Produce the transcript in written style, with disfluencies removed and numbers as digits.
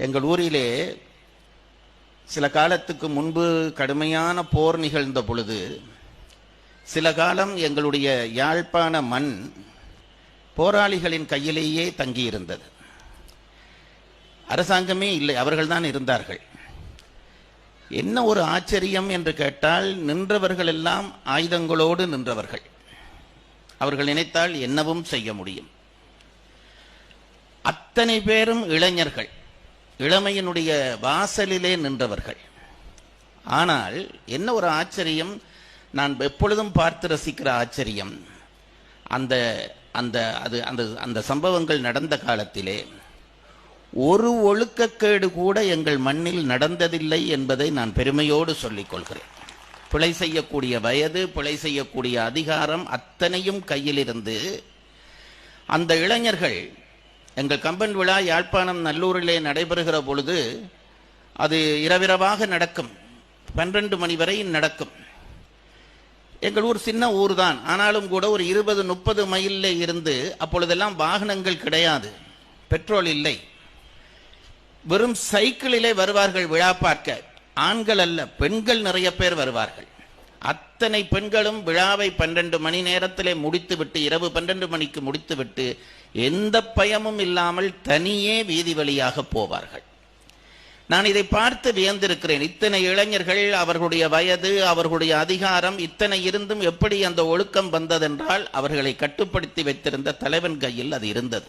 எங்கள் ஊரிலே சில காலத்துக்கு முன்பு கடுமையான போர் நிகழ்ந்த பொழுது சில காலம் எங்களுடைய யாழ்ப்பாண மண் போராளிகளின் கையிலேயே தங்கியிருந்தது. அரசாங்கமே இல்லை, அவர்கள்தான் இருந்தார்கள். என்ன ஒரு ஆச்சரியம் என்று கேட்டால், நின்றவர்கள் எல்லாம் ஆயுதங்களோடு நின்றவர்கள். அவர்கள் நினைத்தால் என்னவும் செய்ய முடியும். அத்தனை பேரும் இளைஞர்கள், இளமையினுடைய வாசலிலே நின்றவர்கள். ஆனால் என்ன ஒரு ஆச்சரியம், நான் எப்பொழுதும் பார்த்து ரசிக்கிற ஆச்சரியம், அந்த அந்த அது அந்த அந்த சம்பவங்கள் நடந்த காலத்திலே ஒரு ஒழுக்கக்கேடு கூட எங்கள் மண்ணில் நடந்ததில்லை என்பதை நான் பெருமையோடு சொல்லிக் கொள்கிறேன். பிழை செய்யக்கூடிய வயது, பிழை செய்யக்கூடிய அதிகாரம் அத்தனையும் கையில் இருந்து அந்த இளைஞர்கள், எங்கள் கம்பன் விழா யாழ்ப்பாணம் நல்லூரிலே நடைபெறுகிற பொழுது அது இரவிரவாக நடக்கும், 12 மணி வரை நடக்கும். எங்கள் ஊர் சின்ன ஊர் தான், ஆனாலும் கூட ஒரு 20-30 மைலில் இருந்து, அப்பொழுதெல்லாம் வாகனங்கள் கிடையாது, பெட்ரோல் இல்லை, வெறும் சைக்கிளிலே வருவார்கள் விழா பார்க்க. ஆண்கள் அல்ல, பெண்கள் நிறைய பேர் வருவார்கள். அத்தனை பெண்களும் விழாவை 12 மணி நேரத்திலே முடித்துவிட்டு, இரவு 12 மணிக்கு முடித்துவிட்டு, எந்த பயமும் இல்லாமல் தனியே வீதி வழியாக போவார்கள். நான் இதை பார்த்து வியந்திருக்கிறேன். இத்தனை இளைஞர்கள், அவர்களுடைய வயது, அவர்களுடைய அதிகாரம் இத்தனை இருந்தும் எப்படி அந்த ஒழுக்கம் வந்ததென்றால் அவர்களை கட்டுப்படுத்தி வைத்திருந்த தலைவன் கையில் அது இருந்தது.